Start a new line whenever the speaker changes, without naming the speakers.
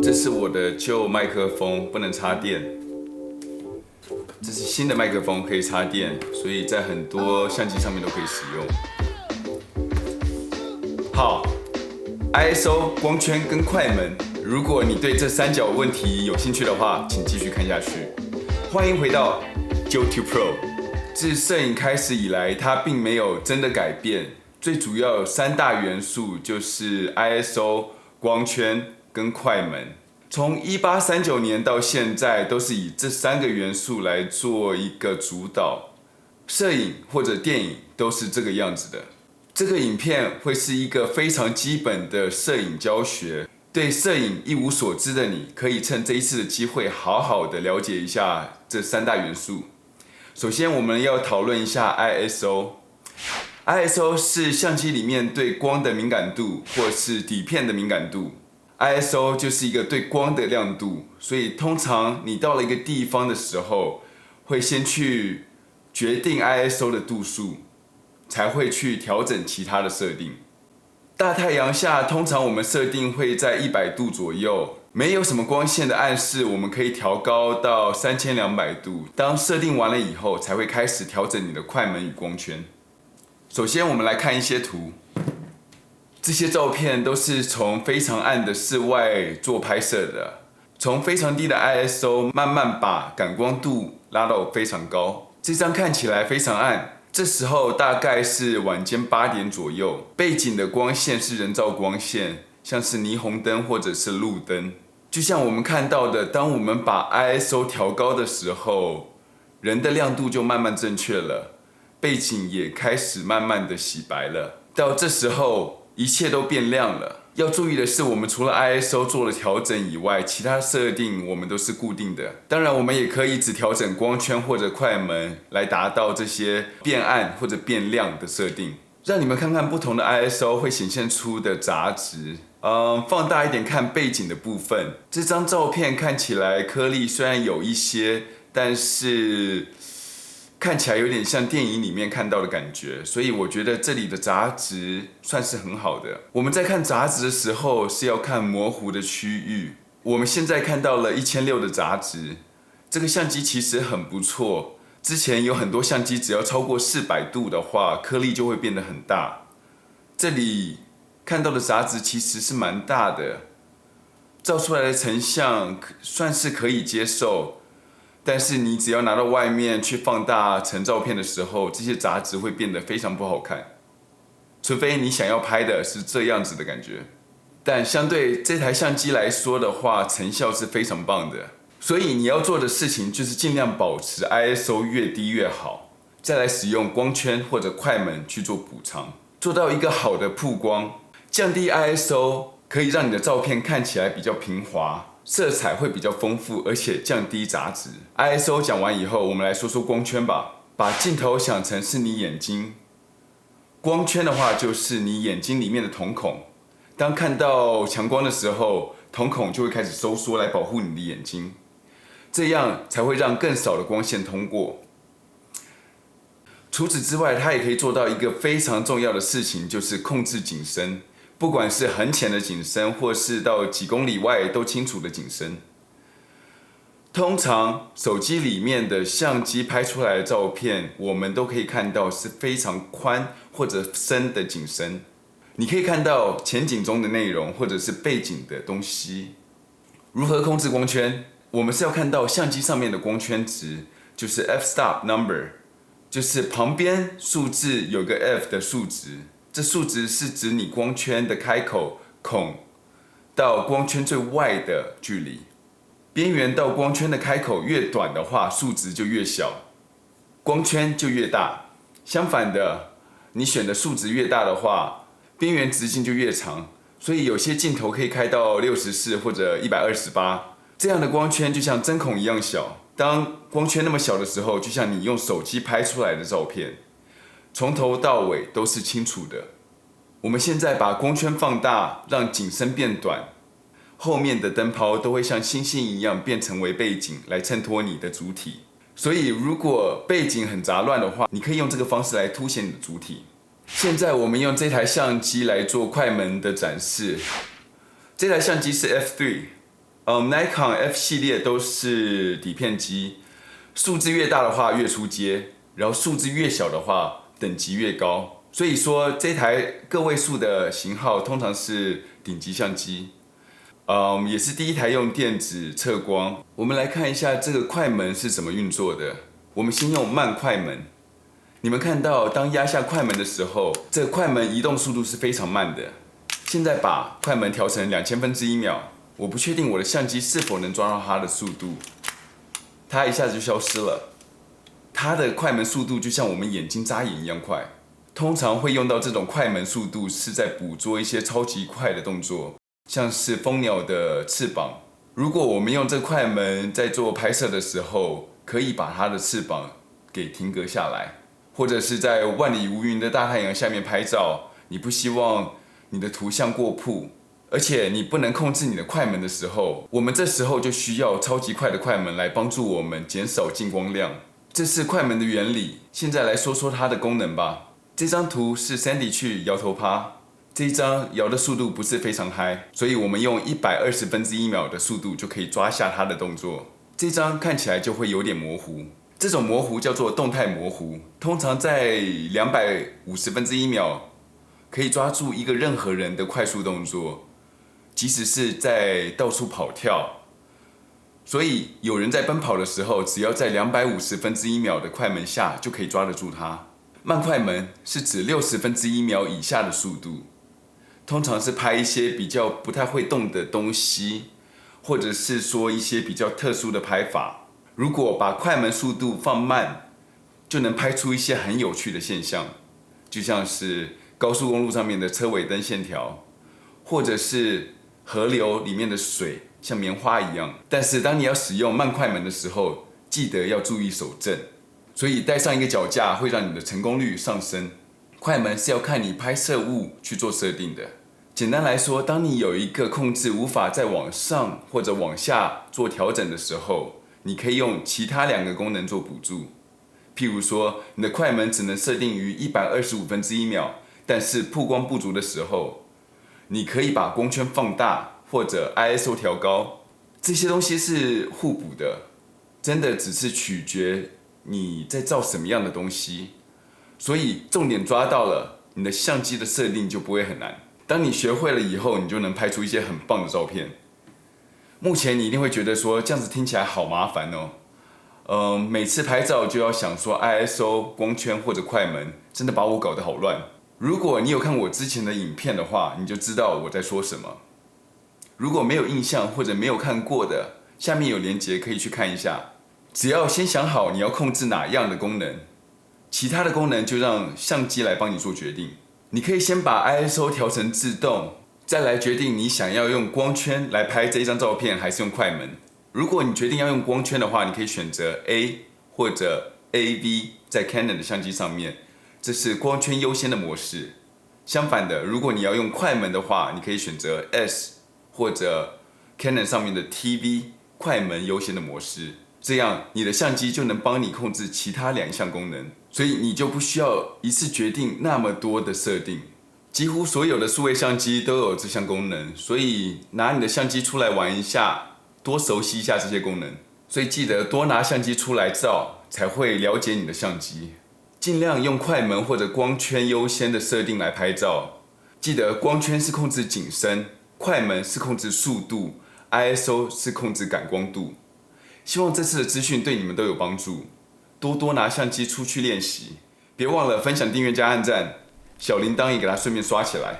这是我的旧麦克风，不能插电。这是新的麦克风，可以插电，所以在很多相机上面都可以使用。好 ，ISO 光圈跟快门，如果你对这三角问题有兴趣的话，请继续看下去。欢迎回到 Joe2 Pro。自摄影开始以来，它并没有真的改变，最主要有三大元素，就是 ISO、光圈跟快门。从1839年到现在，都是以这三个元素来做一个主导。摄影或者电影都是这个样子的。这个影片会是一个非常基本的摄影教学，对摄影一无所知的你，可以趁这一次的机会，好好的了解一下这三大元素。首先，我们要讨论一下 ISO。ISO 是相机里面对光的敏感度，或是底片的敏感度。ISO 就是一个对光的亮度，所以通常你到了一个地方的时候，会先去决定 ISO 的度数，才会去调整其他的设定。大太阳下，通常我们设定会在100度左右，没有什么光线的暗示，我们可以调高到3200度。当设定完了以后，才会开始调整你的快门与光圈。首先，我们来看一些图。这些照片都是从非常暗的室外做拍摄的，从非常低的 ISO 慢慢把感光度拉到非常高。这张看起来非常暗，这时候大概是晚间8点左右，背景的光线是人造光线，像是霓虹灯或者是路灯。就像我们看到的，当我们把 ISO 调高的时候，人的亮度就慢慢正确了，背景也开始慢慢的洗白了。到这时候，一切都变亮了。要注意的是，我们除了 ISO 做了调整以外，其他设定我们都是固定的。当然，我们也可以只调整光圈或者快门来达到这些变暗或者变亮的设定。让你们看看不同的 ISO 会显现出的杂质。放大一点看背景的部分，这张照片看起来颗粒虽然有一些，但是看起来有点像电影里面看到的感觉，所以我觉得这里的杂质算是很好的。我们在看杂质的时候是要看模糊的区域，我们现在看到了1600的杂质，这个相机其实很不错。之前有很多相机只要超过400度的话，颗粒就会变得很大。这里看到的杂质其实是蛮大的，照出来的成像算是可以接受。但是你只要拿到外面去放大成照片的时候，这些杂质会变得非常不好看，除非你想要拍的是这样子的感觉。但相对这台相机来说的话，成效是非常棒的。所以你要做的事情就是尽量保持 ISO 越低越好，再来使用光圈或者快门去做补偿，做到一个好的曝光。降低 ISO 可以让你的照片看起来比较平滑，色彩会比较丰富，而且降低杂质。ISO 讲完以后，我们来说说光圈吧。把镜头想成是你眼睛，光圈的话就是你眼睛里面的瞳孔。当看到强光的时候，瞳孔就会开始收缩来保护你的眼睛，这样才会让更少的光线通过。除此之外，它也可以做到一个非常重要的事情，就是控制景深。不管是很浅的景深，或是到几公里外都清楚的景深。通常手机里面的相机拍出来的照片，我们都可以看到是非常宽或者深的景深。你可以看到前景中的内容，或者是背景的东西。如何控制光圈？我们是要看到相机上面的光圈值，就是 f-stop number， 就是旁边数字有个 f 的数值。这数值是指你光圈的开口孔到光圈最外的距离，边缘到光圈的开口越短的话，数值就越小，光圈就越大。相反的，你选的数值越大的话，边缘直径就越长。所以有些镜头可以开到64或者128，这样的光圈就像针孔一样小。当光圈那么小的时候，就像你用手机拍出来的照片。从头到尾都是清楚的。我们现在把光圈放大，让景深变短，后面的灯泡都会像星星一样变成为背景来衬托你的主体。所以如果背景很杂乱的话，你可以用这个方式来凸显你的主体。现在我们用这台相机来做快门的展示。这台相机是 F3，Nikon F 系列都是底片机，数字越大的话越出街，然后数字越小的话等级越高。所以说这台个位数的型号通常是顶级相机，也是第一台用电子测光。我们来看一下这个快门是怎么运作的。我们先用慢快门，你们看到当压下快门的时候，这个快门移动速度是非常慢的。现在把快门调成2000分之一秒，我不确定我的相机是否能抓到它的速度，它一下子就消失了。它的快门速度就像我们眼睛眨眼一样快。通常会用到这种快门速度是在捕捉一些超级快的动作，像是蜂鸟的翅膀。如果我们用这快门在做拍摄的时候，可以把它的翅膀给停格下来，或者是在万里无云的大太阳下面拍照，你不希望你的图像过曝，而且你不能控制你的快门的时候，我们这时候就需要超级快的快门来帮助我们减少进光量。这是快门的原理。现在来说说它的功能吧。这张图是 Sandy 去摇头趴，这一张摇的速度不是非常嗨，所以我们用120分之一秒的速度就可以抓下它的动作。这张看起来就会有点模糊，这种模糊叫做动态模糊，通常在250分之一秒可以抓住一个任何人的快速动作，即使是在到处跑跳。所以有人在奔跑的时候，只要在250分之一秒的快门下就可以抓得住它。慢快门是指60分之一秒以下的速度，通常是拍一些比较不太会动的东西，或者是说一些比较特殊的拍法。如果把快门速度放慢，就能拍出一些很有趣的现象，就像是高速公路上面的车尾灯线条，或者是河流里面的水像棉花一样。但是当你要使用慢快门的时候，记得要注意手震。所以带上一个脚架会让你的成功率上升。快门是要看你拍摄物去做设定的。简单来说，当你有一个控制无法再往上或者往下做调整的时候，你可以用其他2个功能做补助。譬如说，你的快门只能设定于125分之一秒，但是曝光不足的时候，你可以把光圈放大或者 ISO 调高。这些东西是互补的，真的只是取决你在照什么样的东西，所以重点抓到了，你的相机的设定就不会很难。当你学会了以后，你就能拍出一些很棒的照片。目前你一定会觉得说，这样子听起来好麻烦哦。每次拍照就要想说 ISO、光圈或者快门，真的把我搞得好乱。如果你有看我之前的影片的话，你就知道我在说什么。如果没有印象或者没有看过的，下面有连结可以去看一下。只要先想好你要控制哪样的功能，其他的功能就让相机来帮你做决定。你可以先把 ISO 调成自动，再来决定你想要用光圈来拍这一张照片，还是用快门。如果你决定要用光圈的话，你可以选择 A 或者 AV， 在 Canon 的相机上面，这是光圈优先的模式。相反的，如果你要用快门的话，你可以选择 S 或者 Canon 上面的 TV 快门优先的模式。这样你的相机就能帮你控制其他2项功能，所以你就不需要一次决定那么多的设定。几乎所有的数位相机都有这项功能，所以拿你的相机出来玩一下，多熟悉一下这些功能。所以记得多拿相机出来照，才会了解你的相机。尽量用快门或者光圈优先的设定来拍照。记得光圈是控制景深，快门是控制速度， ISO 是控制感光度。希望这次的资讯对你们都有帮助，多多拿相机出去练习，别忘了分享、订阅加按赞，小铃铛也给它顺便刷起来。